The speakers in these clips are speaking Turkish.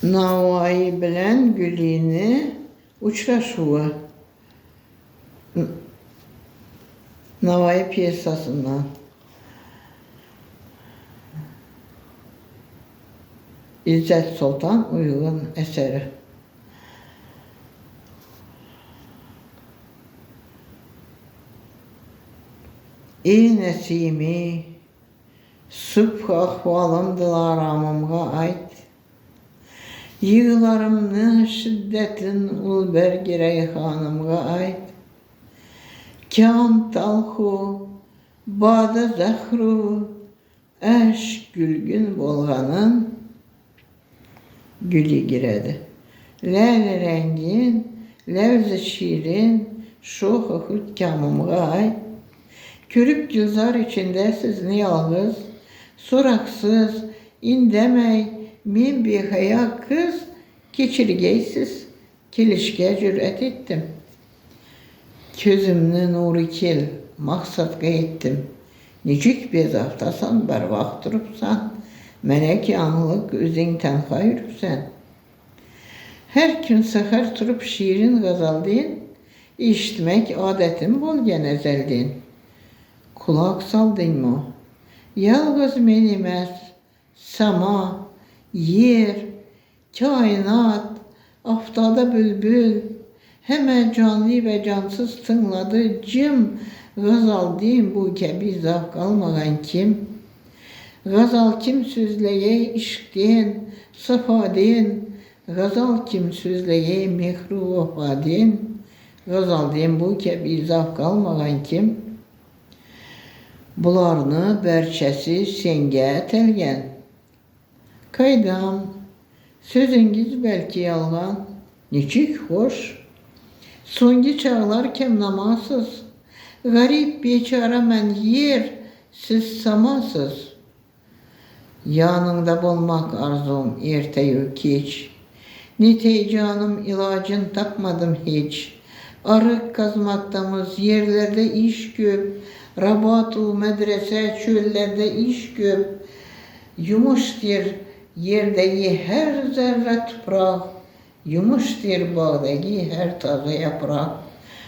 Navai bilen Gülini uçraşuğu. Navai piyasasından. İzzet Sultan Uygun eseri. Ey nesimi, subh ahvalım dilaramımga ait. Yığılarımны şiddetin ulbergi reyhanımga ait. Kan talhu, bada zahru, eş gülgün bolganın gülü giredi. Lale rengin, levze şirin, şohu hükkamımga ait. Körük gülzar içinde sizni yalnız, soraksız, indemey, min bir haya kız, keçirgeysiz, kilişke cüret ettim. Közümnü nuru kil, maksat ettim. Nicik bezaftasan, bervakt durupsan, melek yanlık üzün tenha yürüpsen. Her gün seher turup şiirin gazaldin, işitmek adetim bolgen ezeldin. Kulak saldın mı? Yalnız menimer, sama, yer, kainat, aftada bülbül, hemen canlı ve cansız tınladı cim, gazal din bu kebi zavk almagan kim? Gazal kim sözleye işktin, safadin, gazal kim sözleye mihru vefadin, gazal din bu kebi zavk almagan kim? Bularını berçesi senge telgen. Kaydam, sözünüz belki yalgan, niçik hoş. Songi çağlar kem namasız, garip beçara men yer, siz samasız. Yanında bulmak arzum erteyi keç. Nite canım ilacın tapmadım hiç. Arık kazmaktamız yerlerde iş köp. Rabatu medrese çöllerde iş köp. Yumuştur yerdeki her zerre toprak. Yumuştur bağdaki her taze yaprak.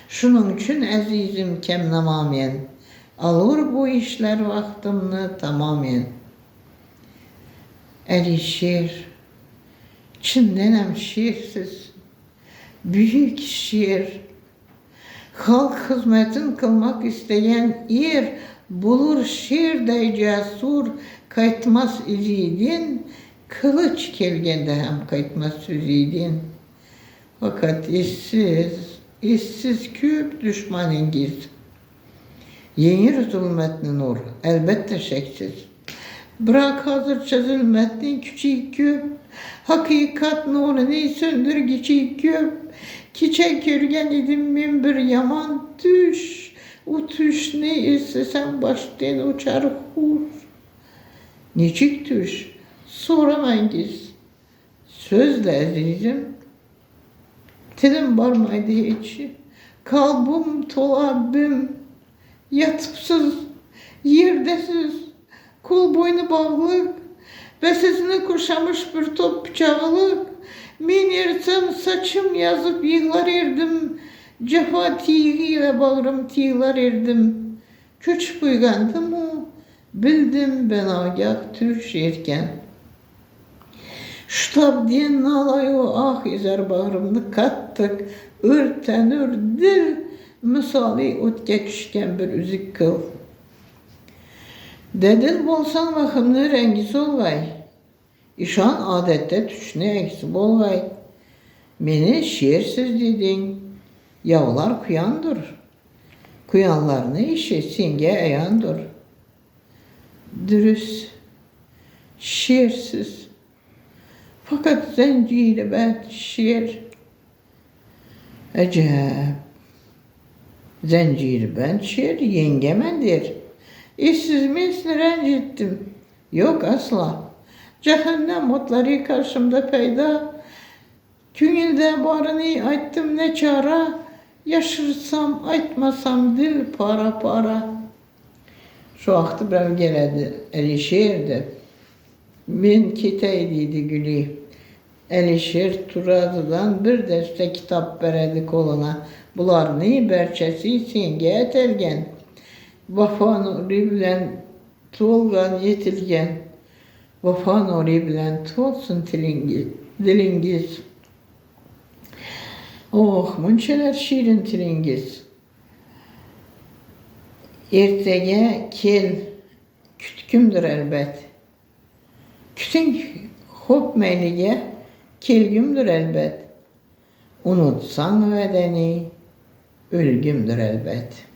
Şunun için azizim kemnamamen. Alır bu işler vaktımını tamamen. Eli şiir. Çindenem şiirsiz. Büyük şiir. Halk hizmetin kılmak isteyen ir bulur şiirde cesur kaytmaz izidin, kılıç kelgende hem kaytmaz sözidin. Fakat işsiz küp düşmanıngiz. Yenir zulmetli nur, elbette şeksiz. Bırak hazırça zulmetli küçük küp, hakikat nurunu söndür küçük küp. Çiçek yürgen idim min bir yaman düş, o düş ne istesem baştan uçar hur. Necik düş, soramangiz, sözle azizim, dilim barmaydı hiç, kalbim tolabım, yatıpsız, yerdesiz, kol boynu bağlık, ve sesini kuşamış bir top bıçağılık. Men yersem saçım yazıp yığlar erdim, cefa tiğiyle bağrım tiğlar erdim. Köç buygandı mı, bildim ben agah Türk erken. Ştab diyen nalayu ah izer bağrımını kattık, ürtenür dil, misali otke düşken bir üzük kıl. Dedil bolsan vakımlı rengisi olgay. İşan adette tüşne eksi bolgay. Meni şiirsiz dedin. Yavlar kuyandır. Kuyanlarını işi senge eyandır. Dürüst, şiirsiz. Fakat zenciri ben şiir. Acep. Zenciri ben şiir yengemendir. İşsiz misli rencittim. Yok asla. Cehennem mutları karşımda peyda. Künilde barını ayttım ne çara. Yaşırsam aytmasam dil para para. Şu vaxtı ben geledi eli şiirdi. Men keteydiydi Gülü. Elişir Turadı'dan bir deste kitap beredi koluna. Bular ne berçesi senge etelgen. Vafa nuri bilen tuğulgan yetilgen. Vafa nuri bilen tuğulsun dilingiz. Oh, munçeler şirin tilingiz. Ertege kel, kütkümdür elbet. Kütün hop meylige, kelgümdür elbet. Unutsan vedeni, ölgümdür elbet.